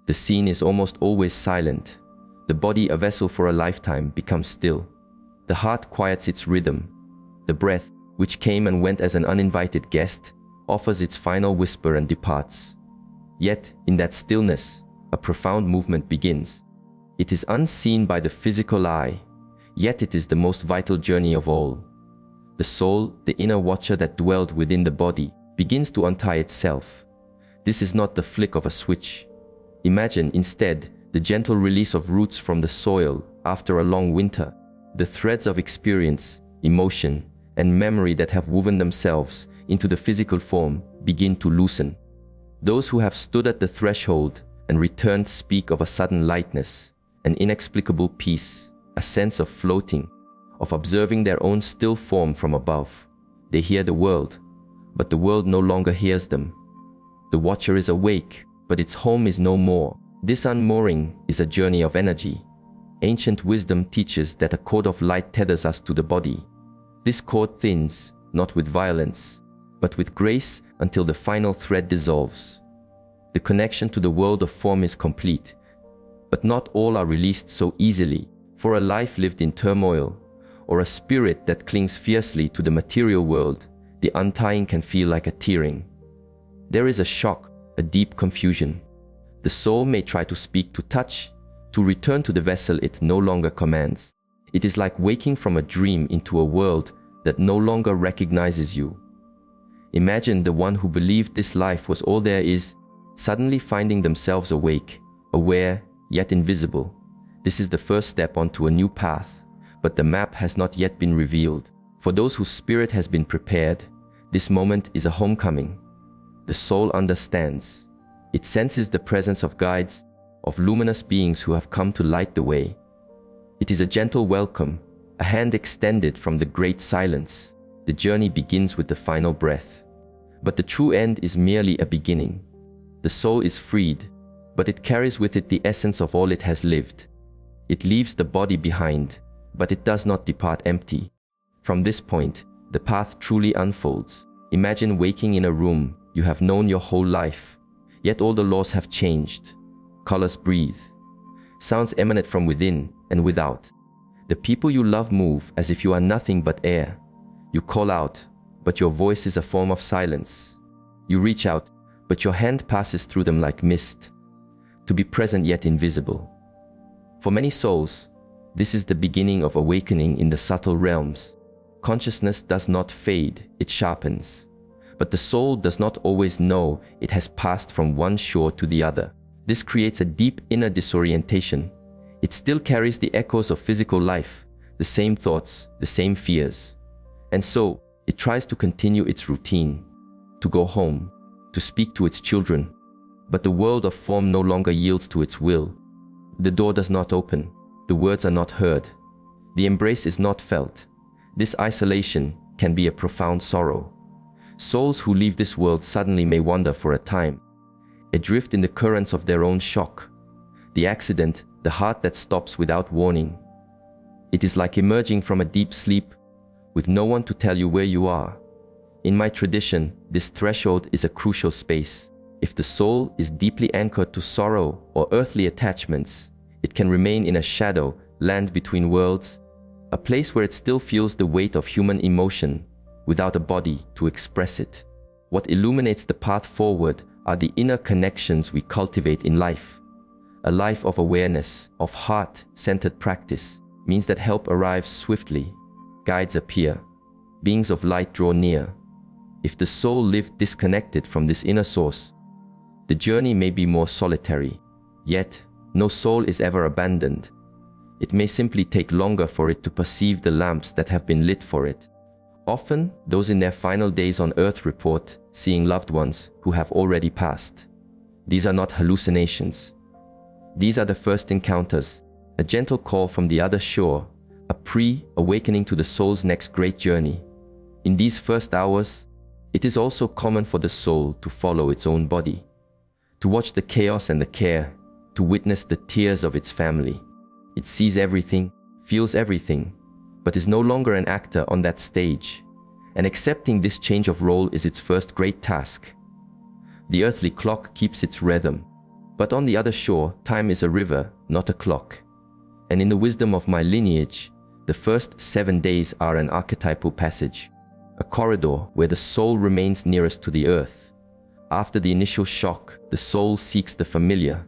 The scene is almost always silent. The body, a vessel for a lifetime, becomes still. The heart quiets its rhythm. The breath, which came and went as an uninvited guest, offers its final whisper and departs. Yet, in that stillness, a profound movement begins. It is unseen by the physical eye, yet it is the most vital journey of all. The soul, the inner watcher that dwelled within the body, begins to untie itself. This is not the flick of a switch. Imagine, instead, the gentle release of roots from the soil after a long winter. The threads of experience, emotion, and memory that have woven themselves into the physical form begin to loosen. Those who have stood at the threshold and returned speak of a sudden lightness, an inexplicable peace, a sense of floating, of observing their own still form from above. They hear the world, but the world no longer hears them. The watcher is awake, but its home is no more. This unmooring is a journey of energy. Ancient wisdom teaches that a cord of light tethers us to the body. This cord thins, not with violence, but with grace until the final thread dissolves. The connection to the world of form is complete, but not all are released so easily. For a life lived in turmoil, or a spirit that clings fiercely to the material world, the untying can feel like a tearing. There is a shock, a deep confusion. The soul may try to speak, to touch, to return to the vessel it no longer commands. It is like waking from a dream into a world that no longer recognizes you. Imagine the one who believed this life was all there is, suddenly finding themselves awake, aware, yet invisible. This is the first step onto a new path, but the map has not yet been revealed. For those whose spirit has been prepared, this moment is a homecoming. The soul understands. It senses the presence of guides, of luminous beings who have come to light the way. It is a gentle welcome, a hand extended from the great silence. The journey begins with the final breath. But the true end is merely a beginning. The soul is freed, but it carries with it the essence of all it has lived. It leaves the body behind, but it does not depart empty. From this point, the path truly unfolds. Imagine waking in a room you have known your whole life, yet all the laws have changed. Colors breathe. Sounds emanate from within and without. The people you love move as if you are nothing but air. You call out, but your voice is a form of silence. You reach out, but your hand passes through them like mist. To be present yet invisible. For many souls, this is the beginning of awakening in the subtle realms. Consciousness does not fade, it sharpens. But the soul does not always know it has passed from one shore to the other. This creates a deep inner disorientation. It still carries the echoes of physical life, the same thoughts, the same fears. And so, it tries to continue its routine, to go home, to speak to its children. But the world of form no longer yields to its will. The door does not open. The words are not heard. The embrace is not felt. This isolation can be a profound sorrow. Souls who leave this world suddenly may wander for a time, adrift in the currents of their own shock. The accident, the heart that stops without warning. It is like emerging from a deep sleep with no one to tell you where you are. In my tradition, this threshold is a crucial space. If the soul is deeply anchored to sorrow or earthly attachments, it can remain in a shadow land between worlds, a place where it still feels the weight of human emotion without a body to express it. What illuminates the path forward are the inner connections we cultivate in life. A life of awareness, of heart-centered practice, means that help arrives swiftly, guides appear, beings of light draw near. If the soul lived disconnected from this inner source, the journey may be more solitary. Yet, no soul is ever abandoned. It may simply take longer for it to perceive the lamps that have been lit for it. Often, those in their final days on earth report seeing loved ones who have already passed. These are not hallucinations. These are the first encounters, a gentle call from the other shore, a pre-awakening to the soul's next great journey. In these first hours, it is also common for the soul to follow its own body, to watch the chaos and the care, to witness the tears of its family. It sees everything, feels everything, but is no longer an actor on that stage, and accepting this change of role is its first great task. The earthly clock keeps its rhythm, But on the other shore, time is a river, not a clock. And in the wisdom of my lineage, the first 7 days are an archetypal passage, a corridor where the soul remains nearest to the earth. After the initial shock, the soul seeks the familiar.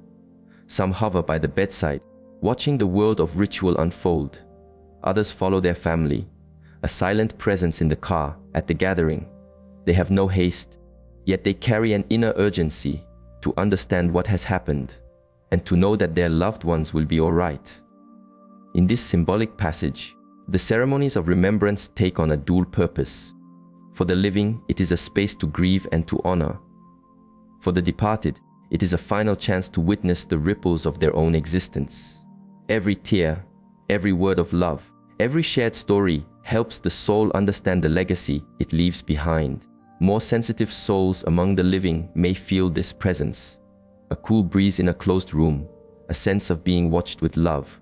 Some hover by the bedside, watching the world of ritual unfold. Others follow their family, a silent presence in the car, at the gathering. They have no haste, yet they carry an inner urgency to understand what has happened and to know that their loved ones will be all right. In this symbolic passage, the ceremonies of remembrance take on a dual purpose. For the living, it is a space to grieve and to honor. For the departed, it is a final chance to witness the ripples of their own existence. Every tear, every word of love, every shared story helps the soul understand the legacy it leaves behind. More sensitive souls among the living may feel this presence. A cool breeze in a closed room, a sense of being watched with love.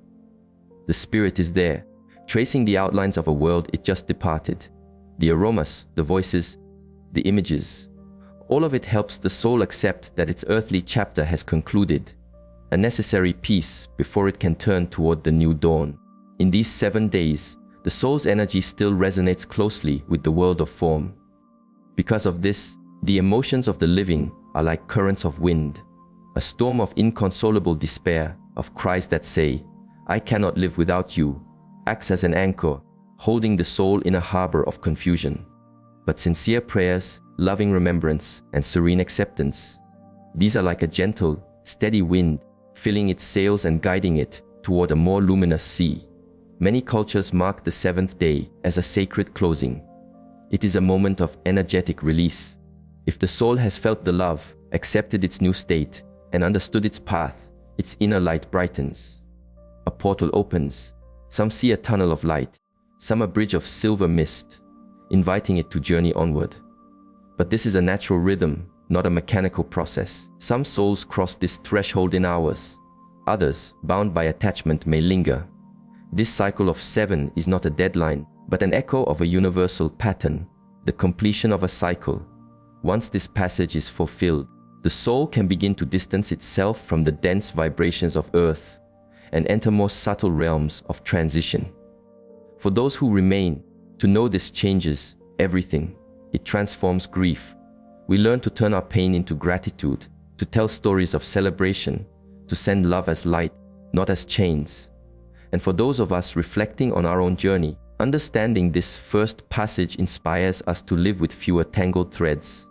The spirit is there, tracing the outlines of a world it just departed. The aromas, the voices, the images, all of it helps the soul accept that its earthly chapter has concluded, a necessary peace before it can turn toward the new dawn. In these 7 days, the soul's energy still resonates closely with the world of form. Because of this, the emotions of the living are like currents of wind, a storm of inconsolable despair, of cries that say, "I cannot live without you," acts as an anchor, holding the soul in a harbor of confusion. But sincere prayers, loving remembrance, and serene acceptance, these are like a gentle, steady wind, filling its sails and guiding it toward a more luminous sea. Many cultures mark the 7th day as a sacred closing. It is a moment of energetic release. If the soul has felt the love, accepted its new state, and understood its path, its inner light brightens. A portal opens. Some see a tunnel of light, some a bridge of silver mist, inviting it to journey onward. But this is a natural rhythm, not a mechanical process. Some souls cross this threshold in hours. Others, bound by attachment, may linger. This cycle of 7 is not a deadline, but an echo of a universal pattern, the completion of a cycle. Once this passage is fulfilled, the soul can begin to distance itself from the dense vibrations of earth and enter more subtle realms of transition. For those who remain, to know this changes everything. It transforms grief. We learn to turn our pain into gratitude, to tell stories of celebration, to send love as light, not as chains. And for those of us reflecting on our own journey, understanding this first passage inspires us to live with fewer tangled threads,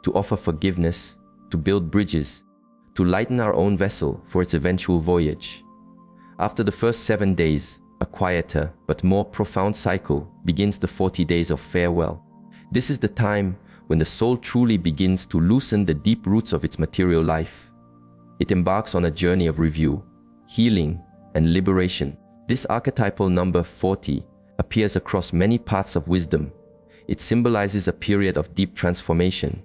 to offer forgiveness, to build bridges, to lighten our own vessel for its eventual voyage. After the first 7 days, a quieter but more profound cycle begins, the 40 days of farewell. This is the time when the soul truly begins to loosen the deep roots of its material life. It embarks on a journey of review, healing, and liberation. This archetypal number 40 appears across many paths of wisdom. It symbolizes a period of deep transformation.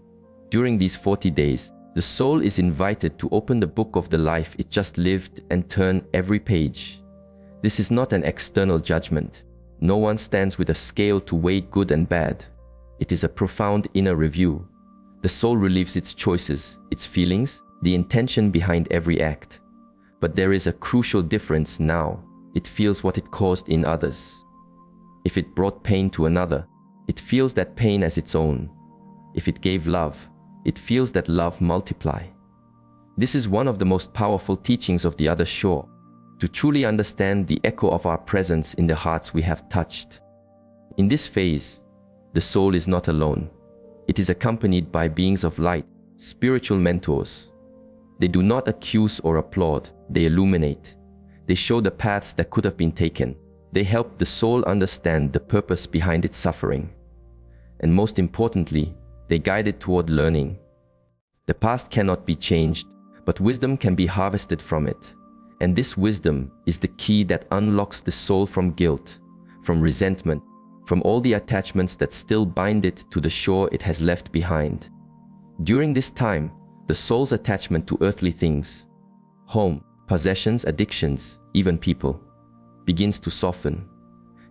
During these 40 days, the soul is invited to open the book of the life it just lived and turn every page. This is not an external judgment. No one stands with a scale to weigh good and bad. It is a profound inner review. The soul relieves its choices, its feelings, the intention behind every act. But there is a crucial difference now. It feels what it caused in others. If it brought pain to another, it feels that pain as its own. If it gave love, it feels that love multiply. This is one of the most powerful teachings of the other shore, to truly understand the echo of our presence in the hearts we have touched. In this phase, the soul is not alone. It is accompanied by beings of light, spiritual mentors. They do not accuse or applaud, they illuminate. They show the paths that could have been taken. They help the soul understand the purpose behind its suffering. And most importantly, they guide it toward learning. The past cannot be changed, but wisdom can be harvested from it. And this wisdom is the key that unlocks the soul from guilt, from resentment, from all the attachments that still bind it to the shore it has left behind. During this time, the soul's attachment to earthly things, home, possessions, addictions, even people, begins to soften.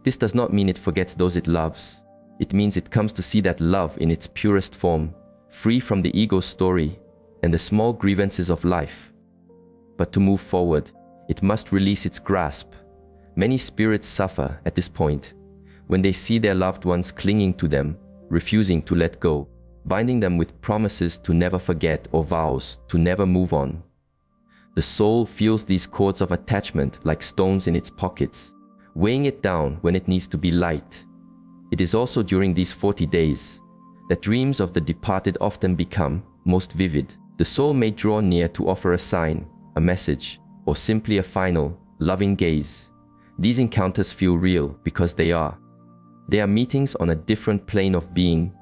This does not mean it forgets those it loves. It means it comes to see that love in its purest form, free from the ego's story and the small grievances of life. But to move forward, it must release its grasp. Many spirits suffer at this point, when they see their loved ones clinging to them, refusing to let go, binding them with promises to never forget or vows to never move on. The soul feels these cords of attachment like stones in its pockets, weighing it down when it needs to be light. It is also during these 40 days that dreams of the departed often become most vivid. The soul may draw near to offer a sign, a message, or simply a final, loving gaze. These encounters feel real because they are. They are meetings on a different plane of being,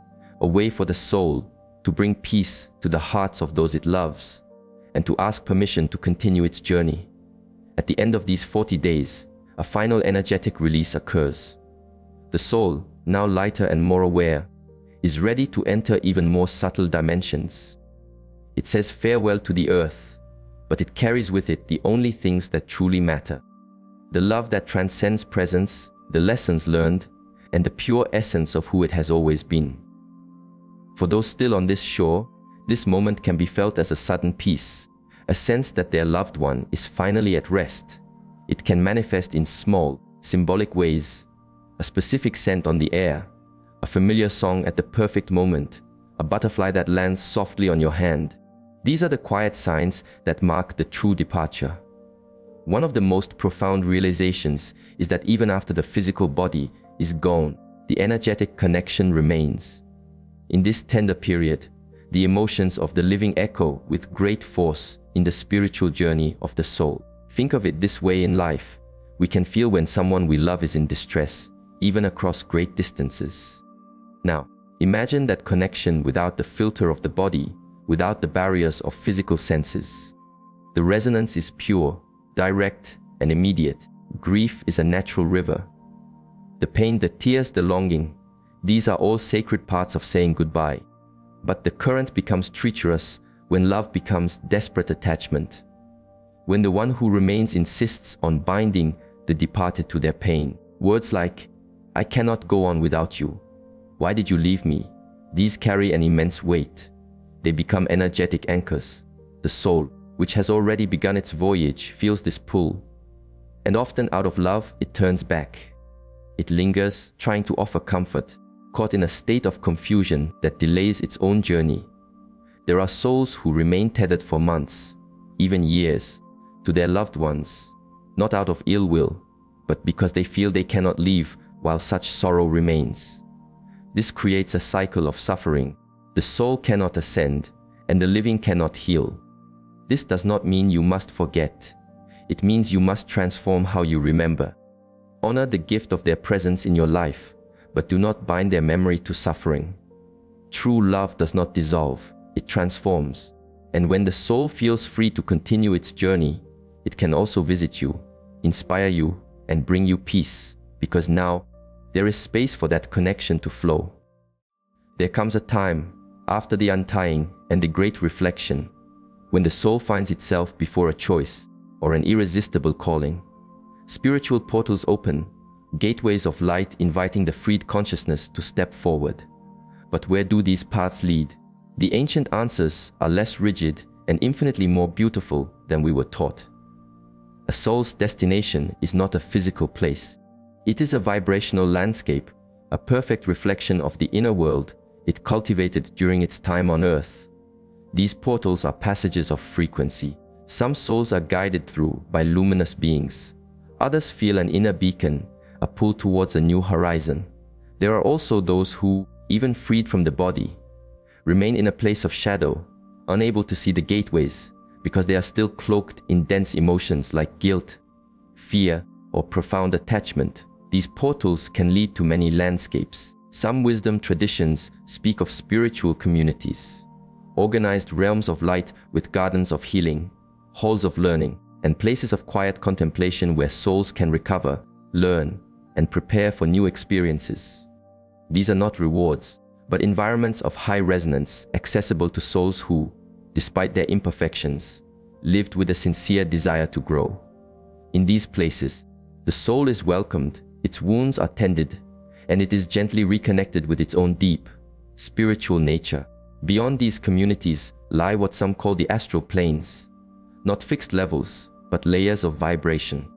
a way for the soul to bring peace to the hearts of those it loves, and to ask permission to continue its journey. At the end of these 40 days, a final energetic release occurs. The soul, now lighter and more aware, is ready to enter even more subtle dimensions. It says farewell to the earth, but it carries with it the only things that truly matter. The love that transcends presence, the lessons learned, and the pure essence of who it has always been. For those still on this shore, this moment can be felt as a sudden peace, a sense that their loved one is finally at rest. It can manifest in small, symbolic ways: a specific scent on the air, a familiar song at the perfect moment, a butterfly that lands softly on your hand. These are the quiet signs that mark the true departure. One of the most profound realizations is that even after the physical body is gone, the energetic connection remains. In this tender period, the emotions of the living echo with great force in the spiritual journey of the soul. Think of it this way: in life, we can feel when someone we love is in distress, even across great distances. Now, imagine that connection without the filter of the body, without the barriers of physical senses. The resonance is pure, direct, and immediate. Grief is a natural river. The pain, the tears, the longing, these are all sacred parts of saying goodbye. But the current becomes treacherous when love becomes desperate attachment. When the one who remains insists on binding the departed to their pain. Words like, "I cannot go on without you. Why did you leave me?" These carry an immense weight. They become energetic anchors. The soul, which has already begun its voyage, feels this pull. And often out of love, it turns back. It lingers, trying to offer comfort, caught in a state of confusion that delays its own journey. There are souls who remain tethered for months, even years, to their loved ones, not out of ill will, but because they feel they cannot leave while such sorrow remains. This creates a cycle of suffering. The soul cannot ascend, and the living cannot heal. This does not mean you must forget. It means you must transform how you remember. Honor the gift of their presence in your life, but do not bind their memory to suffering. True love does not dissolve, it transforms. And when the soul feels free to continue its journey, it can also visit you, inspire you, and bring you peace, because now there is space for that connection to flow. There comes a time, after the untying and the great reflection, when the soul finds itself before a choice or an irresistible calling. Spiritual portals open, gateways of light inviting the freed consciousness to step forward. But where do these paths lead? The ancient answers are less rigid and infinitely more beautiful than we were taught. A soul's destination is not a physical place. It is a vibrational landscape, a perfect reflection of the inner world it cultivated during its time on earth. These portals are passages of frequency. Some souls are guided through by luminous beings. Others feel an inner beacon, a pull towards a new horizon. There are also those who, even freed from the body, remain in a place of shadow, unable to see the gateways because they are still cloaked in dense emotions like guilt, fear, or profound attachment. These portals can lead to many landscapes. Some wisdom traditions speak of spiritual communities, organized realms of light with gardens of healing, halls of learning, and places of quiet contemplation where souls can recover, learn, and prepare for new experiences. These are not rewards, but environments of high resonance accessible to souls who, despite their imperfections, lived with a sincere desire to grow. In these places, the soul is welcomed, its wounds are tended, and it is gently reconnected with its own deep, spiritual nature. Beyond these communities lie what some call the astral planes, not fixed levels, but layers of vibration.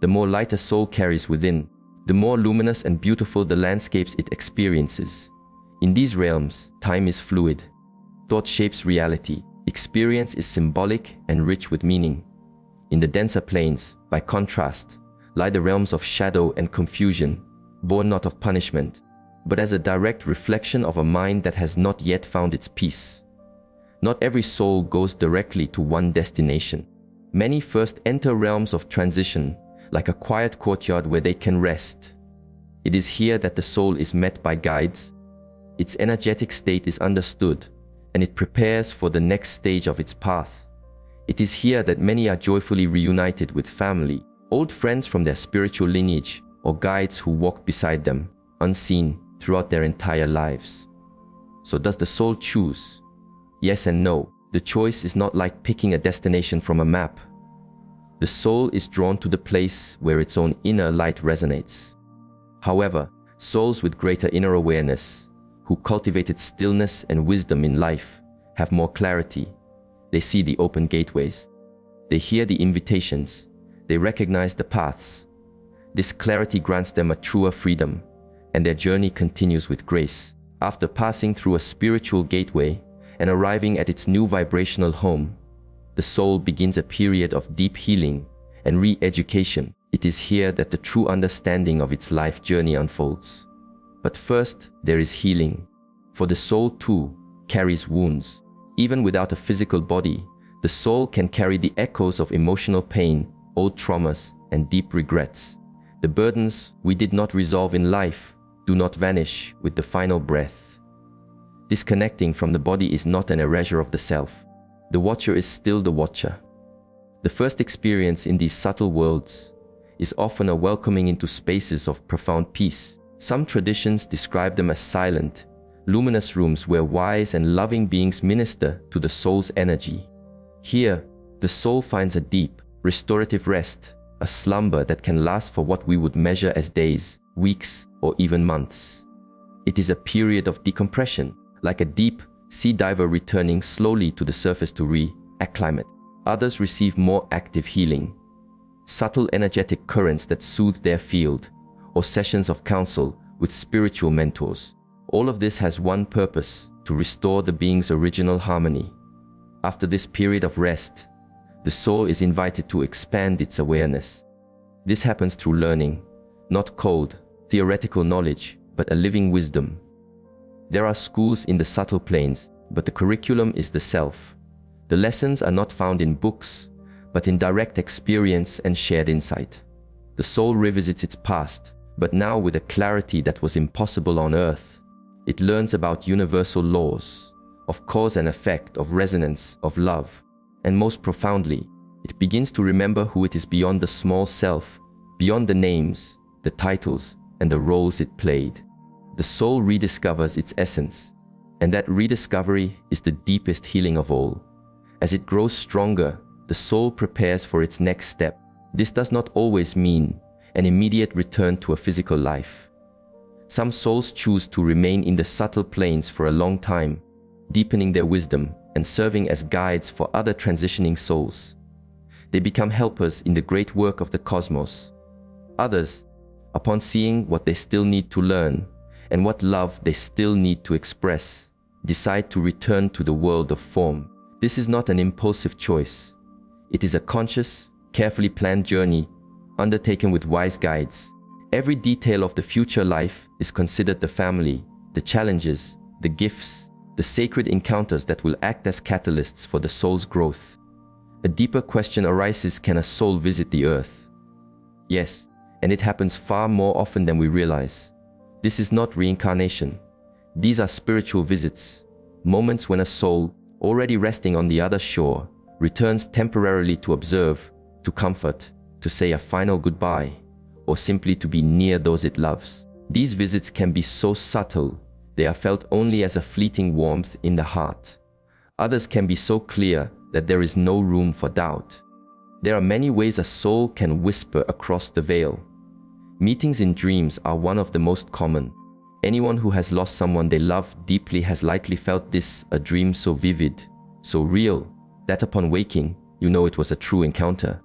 The more light a soul carries within, the more luminous and beautiful the landscapes it experiences. In these realms, time is fluid. Thought shapes reality. Experience is symbolic and rich with meaning. In the denser planes, by contrast, lie the realms of shadow and confusion, born not of punishment, but as a direct reflection of a mind that has not yet found its peace. Not every soul goes directly to one destination. Many first enter realms of transition, like a quiet courtyard where they can rest. It is here that the soul is met by guides, its energetic state is understood, and it prepares for the next stage of its path. It is here that many are joyfully reunited with family, old friends from their spiritual lineage, or guides who walk beside them, unseen, throughout their entire lives. So does the soul choose? Yes and no. The choice is not like picking a destination from a map. The soul is drawn to the place where its own inner light resonates. However, souls with greater inner awareness, who cultivated stillness and wisdom in life, have more clarity. They see the open gateways. They hear the invitations. They recognize the paths. This clarity grants them a truer freedom, and their journey continues with grace. After passing through a spiritual gateway and arriving at its new vibrational home, the soul begins a period of deep healing and re-education. It is here that the true understanding of its life journey unfolds. But first, there is healing. For the soul too carries wounds. Even without a physical body, the soul can carry the echoes of emotional pain, old traumas, and deep regrets. The burdens we did not resolve in life do not vanish with the final breath. Disconnecting from the body is not an erasure of the self. The watcher is still the watcher. The first experience in these subtle worlds is often a welcoming into spaces of profound peace. Some traditions describe them as silent, luminous rooms where wise and loving beings minister to the soul's energy. Here, the soul finds a deep, restorative rest, a slumber that can last for what we would measure as days, weeks, or even months. It is a period of decompression, like a deep sea diver returning slowly to the surface to re-acclimate. Others receive more active healing, subtle energetic currents that soothe their field, or sessions of counsel with spiritual mentors. All of this has one purpose: to restore the being's original harmony. After this period of rest, the soul is invited to expand its awareness. This happens through learning, not cold, theoretical knowledge, but a living wisdom. There are schools in the subtle planes, but the curriculum is the self. The lessons are not found in books, but in direct experience and shared insight. The soul revisits its past, but now with a clarity that was impossible on earth. It learns about universal laws, of cause and effect, of resonance, of love, and most profoundly, it begins to remember who it is beyond the small self, beyond the names, the titles, and the roles it played. The soul rediscovers its essence, and that rediscovery is the deepest healing of all. As it grows stronger, the soul prepares for its next step. This does not always mean an immediate return to a physical life. Some souls choose to remain in the subtle planes for a long time, deepening their wisdom and serving as guides for other transitioning souls. They become helpers in the great work of the cosmos. Others, upon seeing what they still need to learn and what love they still need to express, decide to return to the world of form. This is not an impulsive choice. It is a conscious, carefully planned journey undertaken with wise guides. Every detail of the future life is considered: the family, the challenges, the gifts, the sacred encounters that will act as catalysts for the soul's growth. A deeper question arises: can a soul visit the earth? Yes, and it happens far more often than we realize. This is not reincarnation. These are spiritual visits, moments when a soul, already resting on the other shore, returns temporarily to observe, to comfort, to say a final goodbye, or simply to be near those it loves. These visits can be so subtle, they are felt only as a fleeting warmth in the heart. Others can be so clear that there is no room for doubt. There are many ways a soul can whisper across the veil. Meetings in dreams are one of the most common. Anyone who has lost someone they love deeply has likely felt this: a dream so vivid, so real, that upon waking, you know it was a true encounter.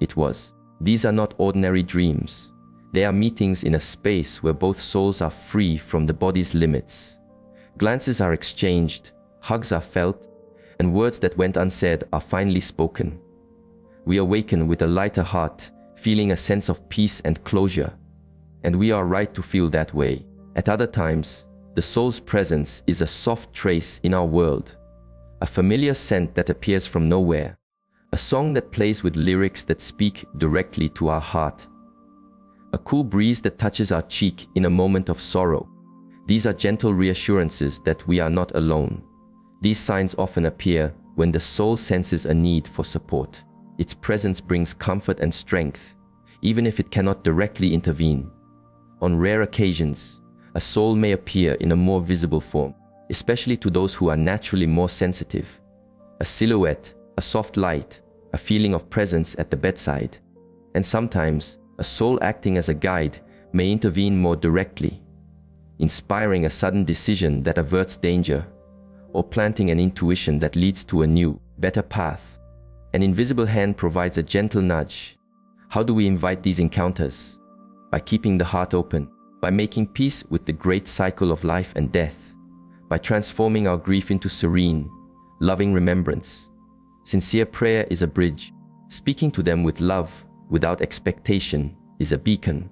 It was. These are not ordinary dreams. They are meetings in a space where both souls are free from the body's limits. Glances are exchanged, hugs are felt, and words that went unsaid are finally spoken. We awaken with a lighter heart, feeling a sense of peace and closure. And we are right to feel that way. At other times, the soul's presence is a soft trace in our world, a familiar scent that appears from nowhere, a song that plays with lyrics that speak directly to our heart, a cool breeze that touches our cheek in a moment of sorrow. These are gentle reassurances that we are not alone. These signs often appear when the soul senses a need for support. Its presence brings comfort and strength, even if it cannot directly intervene. On rare occasions, a soul may appear in a more visible form, especially to those who are naturally more sensitive. A silhouette, a soft light, a feeling of presence at the bedside. And sometimes, a soul acting as a guide may intervene more directly, inspiring a sudden decision that averts danger, or planting an intuition that leads to a new, better path. An invisible hand provides a gentle nudge. How do we invite these encounters? By keeping the heart open, by making peace with the great cycle of life and death, by transforming our grief into serene, loving remembrance. Sincere prayer is a bridge. Speaking to them with love, without expectation, is a beacon.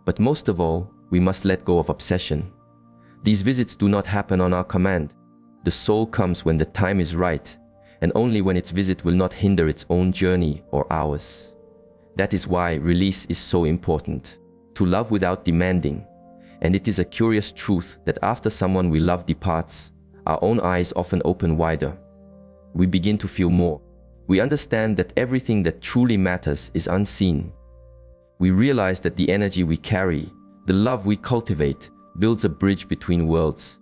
But most of all, we must let go of obsession. These visits do not happen on our command. The soul comes when the time is right, and only when its visit will not hinder its own journey or ours. That is why release is so important. To love without demanding. And it is a curious truth that after someone we love departs, our own eyes often open wider. We begin to feel more. We understand that everything that truly matters is unseen. We realize that the energy we carry, the love we cultivate, builds a bridge between worlds.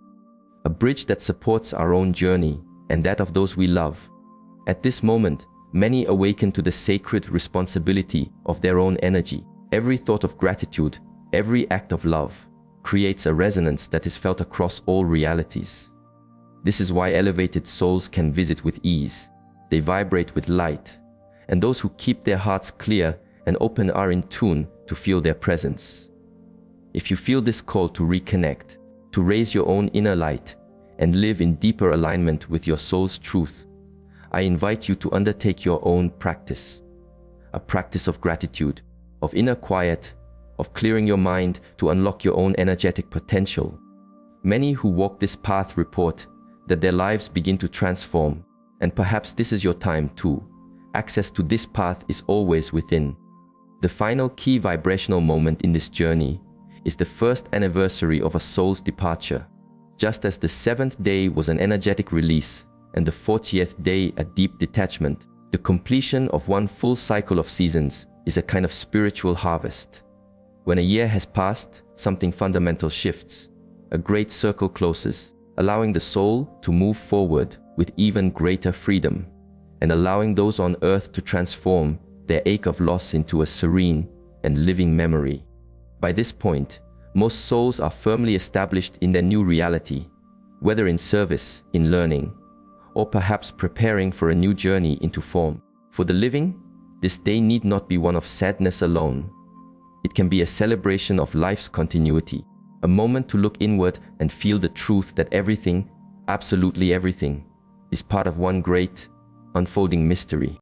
A bridge that supports our own journey and that of those we love. At this moment, many awaken to the sacred responsibility of their own energy. Every thought of gratitude, every act of love, creates a resonance that is felt across all realities. This is why elevated souls can visit with ease. They vibrate with light, and those who keep their hearts clear and open are in tune to feel their presence. If you feel this call to reconnect, to raise your own inner light, and live in deeper alignment with your soul's truth, I invite you to undertake your own practice. A practice of gratitude, of inner quiet, of clearing your mind to unlock your own energetic potential. Many who walk this path report that their lives begin to transform, and perhaps this is your time too. Access to this path is always within. The final key vibrational moment in this journey is the first anniversary of a soul's departure. Just as the 7th day was an energetic release and the 40th day a deep detachment, the completion of one full cycle of seasons is a kind of spiritual harvest. When a year has passed, something fundamental shifts. A great circle closes, allowing the soul to move forward with even greater freedom, and allowing those on earth to transform their ache of loss into a serene and living memory. By this point, most souls are firmly established in their new reality, whether in service, in learning, or perhaps preparing for a new journey into form. For the living, this day need not be one of sadness alone. It can be a celebration of life's continuity, a moment to look inward and feel the truth that everything, absolutely everything, is part of one great, unfolding mystery.